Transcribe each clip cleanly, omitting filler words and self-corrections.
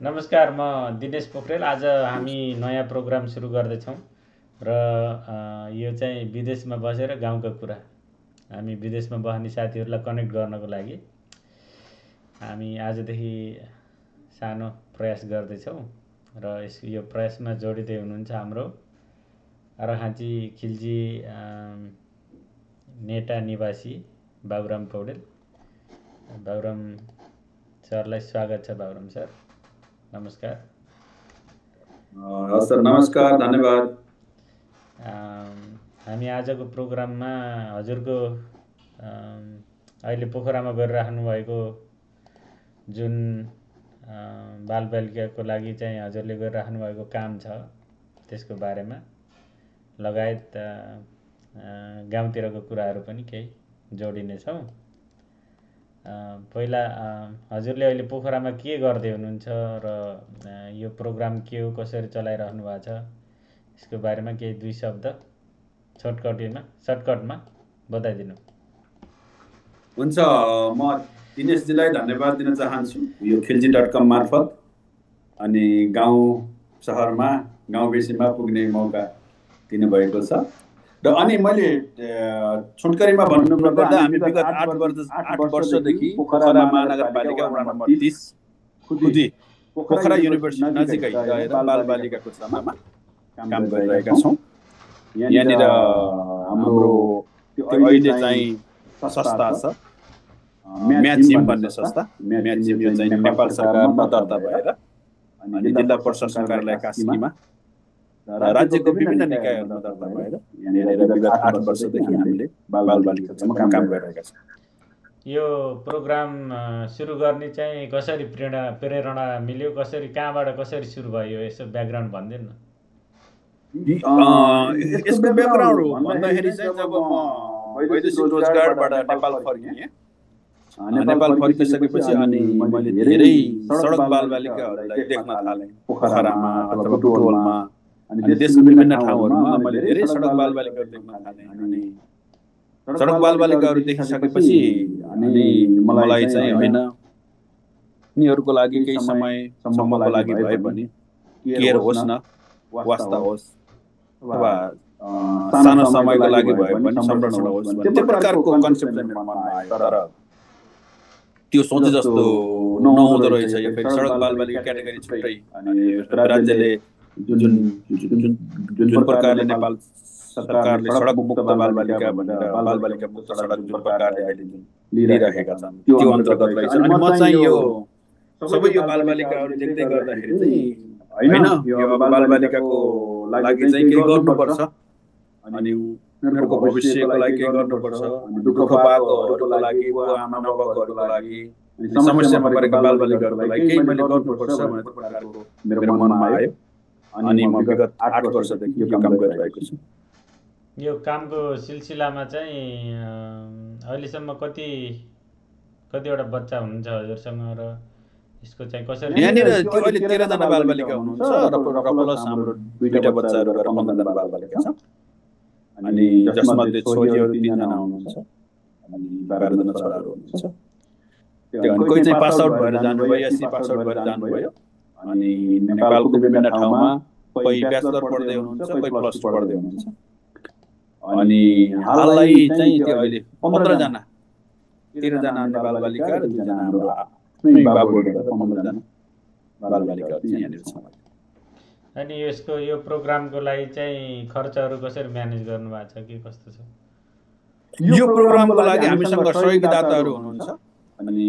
नमस्कार, म दिनेश पोखरेल। आज हामी नयाँ प्रोग्राम सुरु गर्दैछौँ र यो चाहिँ विदेशमा बसेर गाउँका कुरा। हामी विदेशमा बस्ने साथीहरूलाई कनेक्ट गर्नको लागि हामी आजदेखि सानो प्रयास गर्दैछौँ र यो प्रयासमा जोडिँदै हुनुहुन्छ हाम्रो आराखाँची खिल्जी नेटा निवासी बाबुराम पौडेल। बाबुराम सरलाई स्वागत छ। बाबुराम सर नमस्कार। सर नमस्कार, धन्यवाद। हामी आजको प्रोग्राममा हजुरको अहिले पोखरामा गरिराख्नु भएको जुन बालबालिकाको लागि चाहिँ हजुरले गरिराख्नु भएको काम छ त्यसको बारेमा लगायत गाउँतिरको कुराहरू पनि केही जोडिनेछौँ। पहिला हजुरले अहिले पोखरामा के गर्दै हुनुहुन्छ र यो प्रोग्राम के हो, कसरी चलाइराख्नु भएको छ, यसको बारेमा केही दुई शब्द सर्टकटमा बताइदिनु। हुन्छ, म दिनेशजीलाई धन्यवाद दिन चाहन्छु यो खिल्जी.com मार्फत अनि गाउँ सहरमा गाउँबेसीमा पुग्ने मौका दिनुभएको छ। र अनि मैले छोटकरीमा भन्नुपर्दा हामी विगत 8 वर्षदेखि पोखरा महानगरपालिका वडा नम्बर 30 खुदी पोखरा युनिभर्सिटी नजिकै रहेर बालबालिकाको क्षेत्रमा काम गरिरहेका छौँ। यहाँनिर हाम्रो अहिले चाहिँ संस्था छ म्याजिम भन्ने संस्था। म्याजिम यो चाहिँ नेपाल सरकारमा दर्ता भएर अनि जिल्ला प्रशासन कार्यालय कास्कीमा र राज्यको विभिन्न निकायहरूमा दर्ता भएर यहाँनिर विगत 8 वर्षदेखि हामीले बालबालिका क्षेत्रमा काम गरिरहेका छौँ। यो प्रोग्राम सुरु गर्ने चाहिँ कसरी प्रेरणा मिल्यो, कहाँबाट कसरी सुरु भयो, यसो ब्याकग्राउन्ड भनिदिनु न। यसको ब्याकग्राउन्ड भन्दाखेरि चाहिँ जब म वैदेशिक रोजगारबाट नेपाल फर्किएँ, नेपाल फर्किसकेपछि अनि मैले धेरै सडक बालबालिकाहरूलाई देख्न थालेँ पोखरामा अथवा बुटवलमा अनि देशको विभिन्न ठाउँहरूमा मैले धेरै सडक बालबालिकाहरू देख्न थालेँ। अनि सडक बालबालिकाहरू देखिसकेपछि अनि मलाई चाहिँ होइन यिनीहरूको लागि केही समयसम्मको लागि भए पनि केयर होस् न, वास्ता होस् अथवा सानो समयको लागि भए पनि संरक्षण होस् भन्ने त्यो प्रकारको कन्सेप्ट चाहिँ मेरो मनमा आयो। तर त्यो सोचे जस्तो नहुँदो रहेछ। यो फेरि सडक बालबालिका क्याटेगोरी छुट्टै अनि राज्यले जुन प्रकारले नेपाल सरकारले सडक मुक्त बालबालिका भनेर बालबालिका मुक्त सडक जुन प्रकारले अहिले लिइरहेका छन् त्यो अन्तर्गत रहेछ। अनि म चाहिँ यो सबै यो बालबालिकाहरू देख्दै गर्दाखेरि चाहिँ होइन यो बालबालिकाको लागि चाहिँ केही गर्नुपर्छ अनि उनीहरूको भविष्यको लागि केही गर्नुपर्छ, दुःख पाएकोहरूको लागि, आमा नभएकोहरूको लागि, समस्यामा परेका बालबालिकाहरूको लागि केही मैले गर्नुपर्छ भन्ने प्रकारको मेरो मनमा आयो। अनि म विगत 8 वर्षदेखि यो काम गरिरहेको छु। यो कामको सिलसिलामा चाहिँ अहिलेसम्म कतिवटा बच्चा हुनुहुन्छ हजुरसँग र यसको चाहिँ कसरी? यहाँनिर अहिले 13 जना बालबालिका हुनुहुन्छ र प्लस हाम्रो 2टा बच्चाहरू गरेर 15 जना बालबालिका छ। अनि जसमध्ये छोरीहरू 3 जना हुनुहुन्छ अनि 12 जना छोराहरू हुनुहुन्छ। त्यो कोही चाहिँ पास आउट भएर जानुभयो, एससी पास आउट भएर जानुभयो अनि नेपालको विभिन्न ठाउँमा कोही ब्याचलर पढ्दै हुनुहुन्छ, कोही प्लस 2 पढ्दै हुनुहुन्छ। अनि हाललाई चाहिँ त्यो अहिले 15 जना 13 जना अन्य बालबालिका र 2 जना हाम्रो बाबुहरू 15 जना बालबालिकाहरू चाहिँ यहाँनिर छन्। अनि यो प्रोग्रामको लागि चाहिँ खर्चहरू कसरी म्यानेज गर्नु भएको छ कि कस्तो छ? यो प्रोग्रामको लागि हामीसँग सहयोगीदाताहरू हुनुहुन्छ। अनि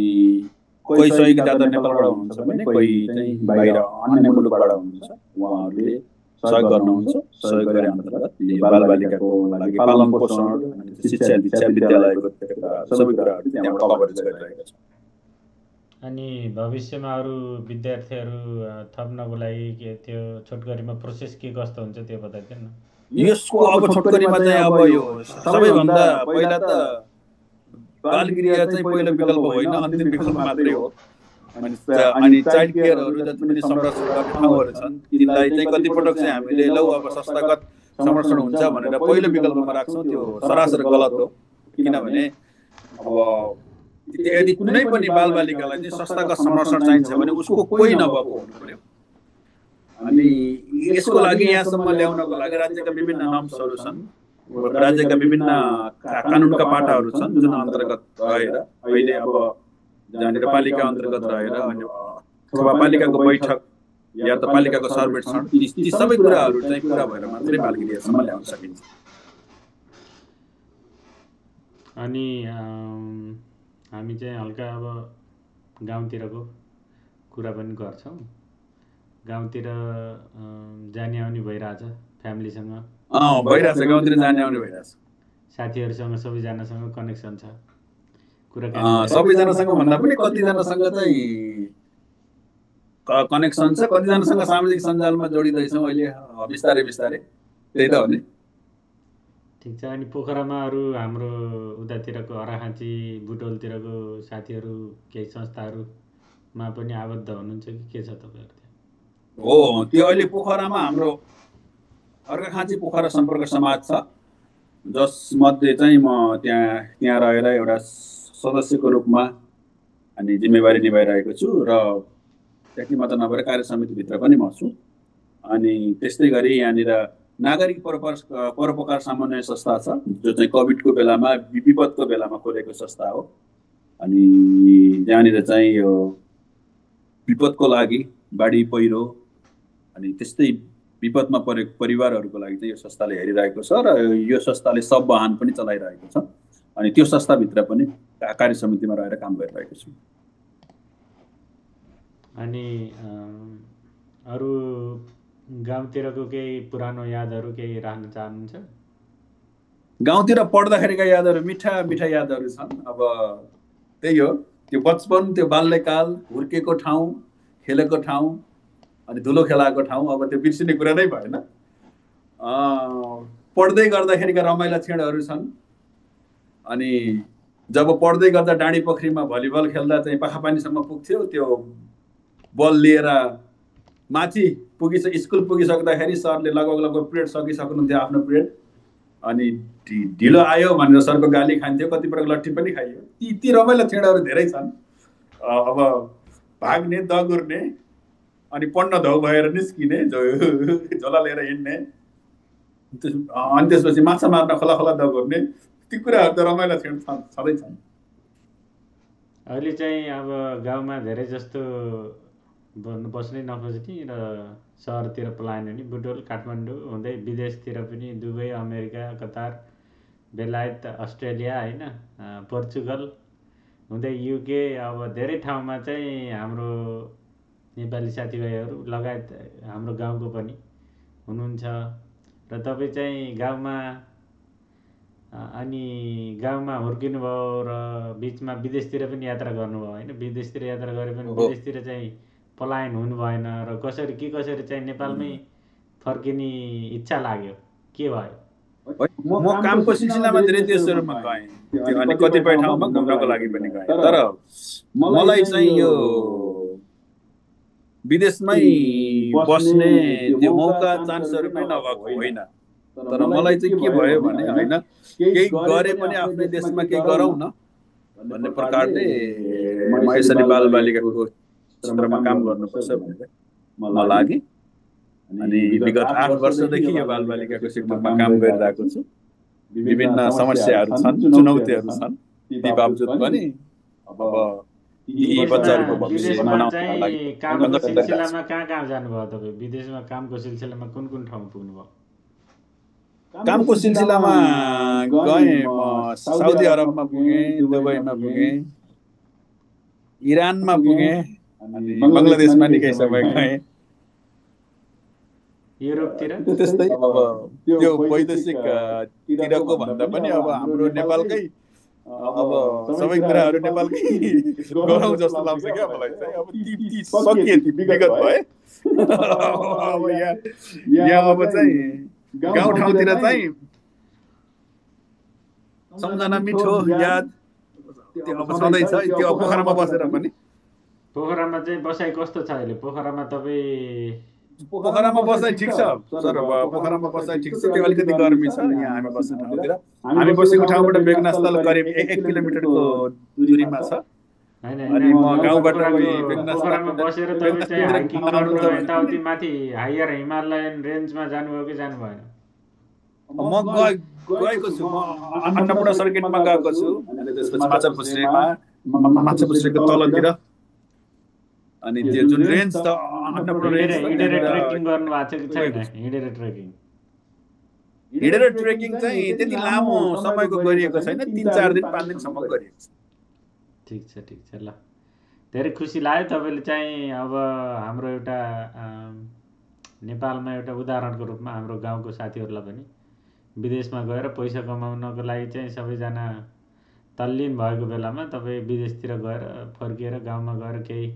कोही सहयोगीदाता नेपालबाट हुनुहुन्छ भने कोही चाहिँ बाहिर अन्य मुलुकबाट हुनुहुन्छ। उहाँहरूले सहयोग गर्नुहुन्छ। सहयोग गरे अन्तर्गत बालबालिकाको लागि पालन पोषण, शिक्षा दीक्षा, विद्यालयको सबै कुराहरू त्यहाँबाट कभरेज गरिरहेका छौँ। अनि भविष्यमा अरू विद्यार्थीहरू थप्नको लागि के त्यो छोटकरीमा प्रोसेस के कस्तो हुन्छ त्यो बताइदिनु न। यसको अब छोटकरीमा चाहिँ अब यो सबैभन्दा पहिला त बालगृह चाहिँ पहिलो विकल्प होइन, अन्तिम विकल्प मात्रै हो। अनि चाइल्ड केयरहरू जति पनि संरक्षण गर्ने ठाउँहरू छन् तिनलाई चाहिँ कतिपटक चाहिँ हामीले लौ अब संस्थागत संरक्षण हुन्छ भनेर पहिलो विकल्पमा राख्छौँ। त्यो सरासर गलत हो। किनभने अब यदि कुनै पनि बालबालिकालाई चाहिँ संस्थाको समर्थन चाहिन्छ भने उसको कोही नभएको हुनु पर्यो। अनि यसको लागि यहाँसम्म ल्याउनको लागि राज्यका विभिन्न नर्म्सहरू छन्, राज्यका विभिन्न कानुनका पाटाहरू छन् जुन अन्तर्गत रहेर अहिले अब जहाँनिर पालिका अन्तर्गत रहेर अनि अथवा पालिकाको बैठक या त पालिकाको सर्वेक्षण ती सबै कुराहरू चाहिँ पुरा भएर मात्रै बालगृहसम्म ल्याउन सकिन्छ। अनि हामी चाहिँ हल्का अब गाउँतिरको कुरा पनि गर्छौँ। गाउँतिर जाने आउने भइरहेछ फ्यामिलीसँग। भइरहेछ, गाउँतिर जाने आउने भइरहेछ। साथीहरूसँग सबैजनासँग कनेक्सन छ, कुराकानी सबैजनासँग भन्दा पनि कतिजनासँग चाहिँ कनेक्सन छ, कतिजनासँग सामाजिक सञ्जालमा जोडिँदैछौँ अहिले बिस्तारै बिस्तारै, त्यही त हो नि। ठिक छ। अनि पोखरामा अरू हाम्रो उतातिरको अराखाँची बुटोलतिरको साथीहरू केही संस्थाहरूमा पनि आबद्ध हुनुहुन्छ कि के छ तपाईँहरू त्यहाँ? हो, त्यो अहिले पोखरामा हाम्रो अर्घाखाँची पोखरा सम्पर्क समाज छ, जसमध्ये चाहिँ म त्यहाँ रहेर एउटा सदस्यको रूपमा अनि जिम्मेवारी निभाइरहेको छु र त्यति मात्र नभएर कार्य समितिभित्र पनि म छु। अनि त्यस्तै गरी यहाँनिर नागरिक परोपकार समन्वय संस्था छ, जो चाहिँ कोभिडको बेलामा विपदको बेलामा खोलेको संस्था हो। अनि जहाँनिर चाहिँ यो विपदको लागि बाढी पहिरो अनि त्यस्तै विपदमा परेको परिवारहरूको लागि चाहिँ यो संस्थाले हेरिरहेको छ र यो संस्थाले सब वाहन पनि चलाइरहेको छ। अनि त्यो संस्थाभित्र पनि कार्य समितिमा रहेर काम गरिरहेको छु। अनि अरू गाउँतिरको केही पुरानो यादहरू केही राख्न चाहनुहुन्छ? गाउँतिर पढ्दाखेरिका यादहरू मिठा मिठा यादहरू छन्। अब त्यही हो, त्यो बचपन, त्यो बाल्यकाल, हुर्केको ठाउँ, खेलेको ठाउँ अनि धुलो खेलाएको ठाउँ, अब त्यो बिर्सिने कुरा नै भएन। पढ्दै गर्दाखेरिका रमाइला क्षणहरू छन्। अनि जब पढ्दै गर्दा डाँडी पोखरीमा भलिबल खेल्दा चाहिँ पाखापानीसम्म पुग्थ्यो, त्यो बल लिएर माथि स्कुल पुगिसक्दाखेरि सरले लगभग पिरियड सकिसक्नुहुन्थ्यो आफ्नो पिरियड, अनि ढिलो आयो भनेर सरको गाली खान्थ्यो, कतिपटक लट्ठी पनि खाइयो। ती रमाइलो क्षणहरू धेरै छन्। अब भाग्ने, दगुर्ने अनि पढ्न धौ भएर निस्किने, झोला लिएर हिँड्ने, अनि त्यसपछि माछा मार्न खोला खोला दगुर्ने, ती कुराहरू त रमाइलो क्षण छँदै छन्। अहिले चाहिँ अब गाउँमा धेरै जस्तो बस्नै नखोज्ने र सहरतिर पलायन हुने, बुटोल काठमाडौँ हुँदै विदेशतिर पनि दुबई, अमेरिका, कतार, बेलायत, अस्ट्रेलिया होइन, पोर्चुगल हुँदै युके, अब धेरै ठाउँमा चाहिँ हाम्रो नेपाली साथीभाइहरू लगायत हाम्रो गाउँको पनि हुनुहुन्छ। र तपाईँ चाहिँ गाउँमा अनि गाउँमा हुर्किनुभयो र बिचमा विदेशतिर पनि यात्रा गर्नुभयो होइन? विदेशतिर यात्रा गरे पनि विदेशतिर चाहिँ पलायन हुनु भएन र कसरी चाहिँ नेपालमै फर्किने इच्छा लाग्यो, के भयो? म कामको सिलसिलामा धेरै देशहरूमा गएँ अनि कतिपय ठाउँमा घुम्नको लागि पनि गएँ, तर मलाई चाहिँ यो विदेशमै बस्ने त्यो मौका चान्सहरू पनि नभएको होइन। तर मलाई चाहिँ के भयो भने होइन, केही गरे पनि आफ्नै देशमा केही गरौँ न भन्ने प्रकारले म यसरी बालबालिकाको क्षेत्रमा काम गर्नुपर्छ भनेर मलाई लाग्यो। अनि विगत 8 वर्षदेखि यो बालबालिकाको सेक्टरमा काम गरिरहेको छु। विभिन्न समस्याहरू छन्, चुनौतीहरू छन्, ती बावजुद पनि अब यी बच्चाहरूको भविष्य बनाउनको लागि कामको सिलसिलामा कहाँ जानुभयो तपाईँ? विदेशमा कामको सिलसिलामा कुन ठाउँ पुग्नुभयो? कामको सिलसिलामा गएँ, म साउदी अरबमा पुगेँ, दुबईमा पुगेँ, इरानमा पुगेँ, अनि बङ्गलादेशमा निकै समय गएँ, युरोपतिर। त्यस्तै अब त्यो वैदेशिक तिरको भन्दा पनि अब हाम्रो नेपालकै अब सबै कुराहरू नेपालकै गरौँ जस्तो लाग्छ क्या मलाई चाहिँ। अब ती सकिए, ती विगत भए। अब यहाँ अब चाहिँ गाउँठाउँतिर चाहिँ सम्झना मिठो याद त्यो अब छँदैछ, त्यो पोखरामा बसेर पनि। पोखरामा चाहिँ बसाइ कस्तो छ अहिले? पोखरामा तपाईँ पोखरामा बस्दा ठिक छ सर, पोखरामा बस्दा ठिक छ, त्यो अलिकति गर्मी छ यहाँ हामी बस्ने ठाउँतिर। हामी बसेको ठाउँबाट बेगनास्थल करिब 1 किलोमिटरको दूरीमा छ। अनि म गाउँबाट पोखरामा बसेर तपाईँ चाहिँ हाइकिङ गर्नु यताउति माथि हायर हिमालयन रेन्जमा जानुभयो कि जानु भएन? म गएको छु, म अन्नपूर्ण सर्किटमा गएको छु, अनि त्यसपछि माछापुच्छ्रेको तलतिर, अनि त्यो जुन रेन्ज त अन्नपूर्ण रेन्ज हिँडेर ट्रेकिङ गर्नु भएको छ कि छैन? हिँडेर ट्रेकिङ चाहिँ त्यति लामो समयको गरिएको छैन, 3-4 दिन 5 दिनसम्म गरिएको छ। ठिक छ ल, धेरै खुसी लाग्यो। तपाईँले चाहिँ अब हाम्रो एउटा नेपालमा एउटा उदाहरणको रूपमा हाम्रो गाउँको साथीहरूलाई पनि विदेशमा गएर पैसा कमाउनको लागि चाहिँ सबैजना तल्लीन भएको बेलामा तपाईँ विदेशतिर गएर फर्किएर गाउँमा गएर केही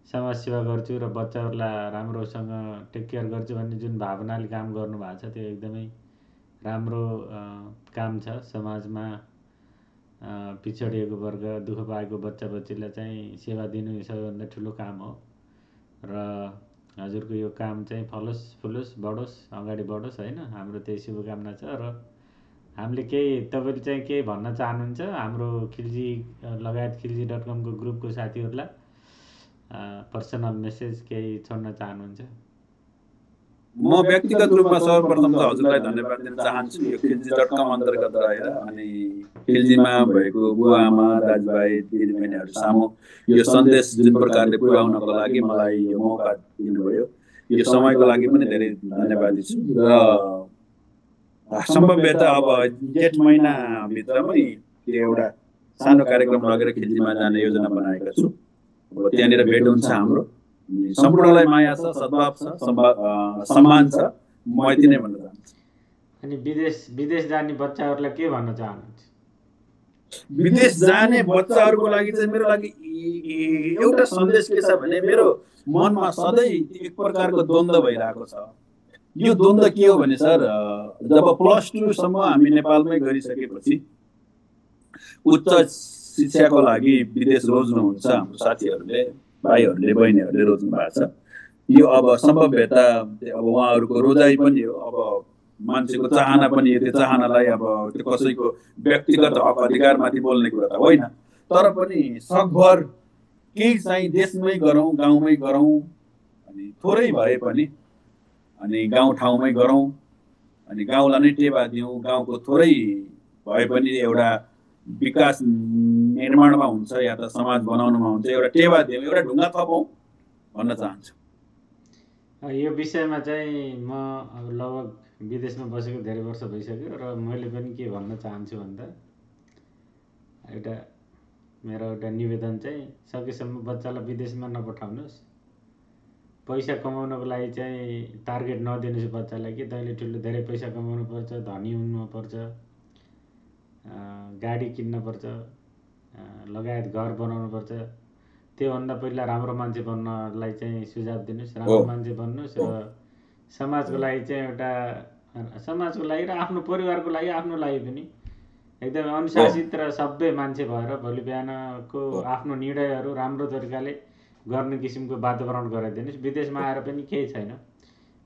समाजसेवा गर्छु र बच्चाहरूलाई राम्रोसँग टेक केयर गर्छु भन्ने जुन भावनाले काम गर्नुभएको छ त्यो एकदमै राम्रो काम छ। समाजमा पिछडिएको वर्ग, दुःख पाएको बच्चा बच्चीलाई चाहिँ सेवा दिनु सबैभन्दा ठुलो काम हो र हजुरको यो काम चाहिँ फलोस् फुलोस् बढोस् अगाडि बढोस् होइन, हाम्रो त्यही शुभकामना छ। र हामीले तपाईँले चाहिँ केही भन्न चाहनुहुन्छ हाम्रो खिल्जी लगायत खिल्जी.com को ग्रुपको साथीहरूलाई पर्सनल मेसेज केही छोड्न चाहनुहुन्छ? म व्यक्तिगत रूपमा सर्वप्रथम त हजुरलाई धन्यवाद दिन चाहन्छु यो खिल्जी.com अन्तर्गत रहेर अनि खिल्जीमा भएको बुवा आमा दाजुभाइ दिदीबहिनीहरू सामु यो सन्देश जुन प्रकारले पुर्याउनको लागि मलाई यो मौका दिनुभयो, यो समयको लागि पनि धेरै धन्यवादी छु। र सम्भवतः अब जेठ महिनाभित्रमै त्यो एउटा सानो कार्यक्रम लगेर खिल्जीमा जाने योजना बनाएका छु। अब त्यहाँनिर भेट हुन्छ हाम्रो, सम्पूर्णलाई माया छ, सद्भाव छ, सम्मान छ, म यति नै भन्न चाहन्छु। अनि विदेश जाने बच्चाहरूलाई के भन्न चाहनुहुन्छ? विदेश जाने बच्चाहरूको लागि चाहिँ मेरो लागि एउटा सन्देश के छ भने मेरो मनमा सधैँ एक प्रकारको द्वन्द्व भइरहेको छ। यो द्वन्द्व के हो भने सर, जब +2 सम्म हामी नेपालमै गरिसकेपछि उच्च शिक्षाको लागि विदेश रोज्नुहुन्छ हाम्रो साथीहरूले, भाइहरूले, बहिनीहरूले रोज्नु भएको छ। यो अब सम्भवतः अब उहाँहरूको रोजाइ पनि हो, अब मान्छेको चाहना पनि हो। त्यो चाहनालाई अब त्यो कसैको व्यक्तिगत हक अधिकारमाथि बोल्ने कुरा त होइन, तर पनि सकभर केही चाहिँ देशमै गरौँ, गाउँमै गरौँ, अनि थोरै भए पनि अनि गाउँठाउँमै गरौँ, अनि गाउँलाई नै टेवा दिउँ, गाउँको थोरै भए पनि एउटा विकास निर्माणमा हुन्छ या त समाज बनाउनुमा हुन्छ, एउटा टेवा दिउँ, एउटा ढुङ्गा थपौँ भन्न चाहन्छु। यो विषयमा चाहिँ म लगभग विदेशमा बसेको धेरै वर्ष भइसक्यो र मैले पनि के भन्न चाहन्छु भन्दा मेरो एउटा निवेदन चाहिँ सकेसम्म बच्चालाई विदेशमा नपठाउनुहोस्। पैसा कमाउनको लागि चाहिँ टार्गेट नदिनुहोस् बच्चालाई कि तैँले धेरै पैसा कमाउनु पर्छ, धनी हुनुपर्छ, गाडी किन्न पर्छ, लगायत घर बनाउनु पर्छ। त्योभन्दा पहिला राम्रो मान्छे बन्नलाई चाहिँ सुझाव दिनुहोस्, राम्रो मान्छे बन्नुहोस् र समाजको लागि चाहिँ एउटा समाजको लागि र आफ्नो परिवारको लागि, आफ्नो लागि पनि एकदमै अनुशासित र सभ्य मान्छे भएर भोलि बिहानको आफ्नो निर्णयहरू राम्रो तरिकाले गर्ने किसिमको वातावरण गराइदिनुहोस्। विदेशमा आएर पनि केही छैन,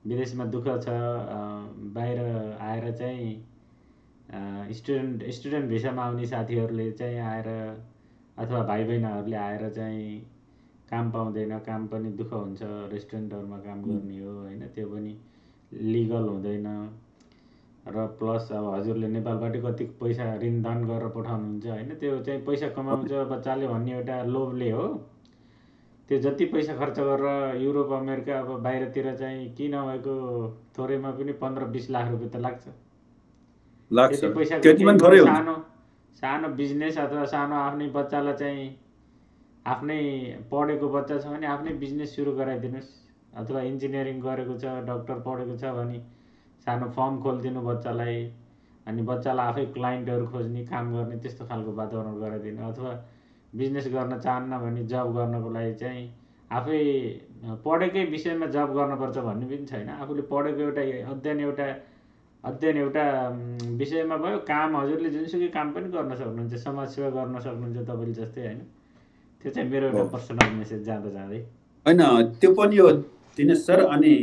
विदेशमा दुःख छ। बाहिर आएर चाहिँ स्टुडेन्ट भिसामा आउने साथीहरूले चाहिँ आएर अथवा भाइ बहिनीहरूले आएर चाहिँ काम पाउँदैन, काम पनि दुःख हुन्छ। रेस्टुरेन्टहरूमा काम गर्ने हो होइन, त्यो पनि लिगल हुँदैन। र प्लस अब हजुरले नेपालबाटै कति पैसा ऋणदान गरेर पठाउनुहुन्छ होइन, त्यो चाहिँ पैसा कमाउँछ बच्चाले भन्ने एउटा लोभले हो। त्यो जति पैसा खर्च गरेर युरोप अमेरिका अब बाहिरतिर चाहिँ किन भएको थोरैमा पनि 15-20 लाख रुपियाँ त लाग्छ। त्यति पैसा सानो बिजनेस अथवा सानो आफ्नै बच्चालाई चाहिँ आफ्नै पढेको बच्चा छ भने आफ्नै बिजनेस सुरु गराइदिनुहोस्, अथवा इन्जिनियरिङ गरेको छ, डक्टर पढेको छ भने सानो फर्म खोलिदिनु बच्चालाई, अनि बच्चालाई आफै क्लाइन्टहरू खोज्ने, काम गर्ने त्यस्तो खालको वातावरण गराइदिनु। अथवा बिजनेस गर्न चाहन्न भने जब गर्नको लागि चाहिँ आफै पढेकै विषयमा जब गर्नुपर्छ भन्ने पनि छैन। आफूले पढेको अध्ययन एउटा विषयमा भयो, काम हजुरले जुनसुकै काम पनि गर्न सक्नुहुन्छ, समाजसेवा गर्न सक्नुहुन्छ तपाईँले जस्तै होइन। त्यो चाहिँ मेरो एउटा पर्सनल मेसेज जाँदै होइन, त्यो पनि हो। दिनेश सर, अनि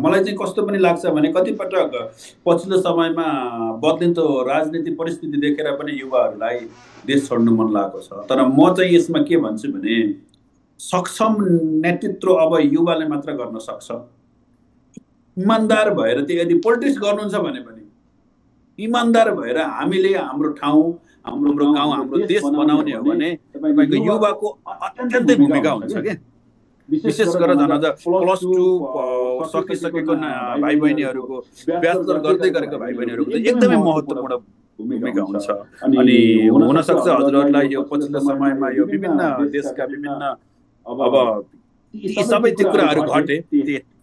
मलाई चाहिँ कस्तो पनि लाग्छ भने कतिपटक पछिल्लो समयमा बदलिँदो राजनीति परिस्थिति देखेर पनि युवाहरूलाई देश छोड्नु मन लागेको छ। तर म चाहिँ यसमा के भन्छु भने सक्षम नेतृत्व अब युवाले मात्र गर्न सक्छ। इमान्दार भएर चाहिँ यदि पोलिटिक्स गर्नुहुन्छ भने पनि इमान्दार भएर हामीले हाम्रो ठाउँ, हाम्रो गाउँ, हाम्रो देश बनाउने हो भने तपाईँको युवाको अत्यन्तै भूमिका हुन्छ के। विशेष गरेर झन् अझ +2 सकिसकेको भाइ बहिनीहरूको, ब्याचलर गर्दै गरेको भाइ बहिनीहरूको चाहिँ एकदमै महत्त्वपूर्ण भूमिका हुन्छ। अनि हुनसक्छ हजुरहरूलाई यो पछिल्लो समयमा यो विभिन्न देशका विभिन्न अब यी सबै त्यो कुराहरू घटे,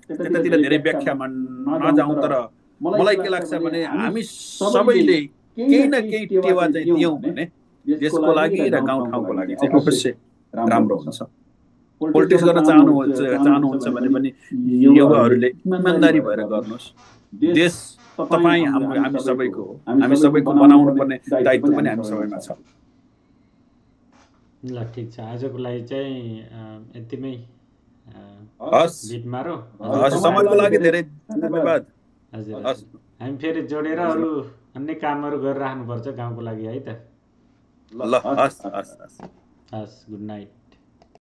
त्यतातिर धेरै व्याख्यामा नजाउँ। तर मलाई के लाग्छ भने हामी सबैले केही न केही टेवा चाहिँ दियौँ भने देशको लागि र गाउँठाउँको लागि चाहिँ अवश्य राम्रो हुन्छ। पोलिटिक्स गर्न चाहनुहुन्छ भने पनि युवाहरूले इमान्दारी भएर गर्नुहोस्। देश तपाईँ हामी सबैको हो, हामी सबैको बनाउनु पर्ने दायित्व पनि हामी सबैमा छ। ल ठिक छ, आजको लागि चाहिँ यतिमै हस्, बिट मारौँ। समयको लागि धेरै धन्यवाद। हजुर, हामी फेरि जोडेर अरू अन्य कामहरू गरिराख्नुपर्छ गाउँको लागि है त। ल हस्, हस्, गुड नाइट।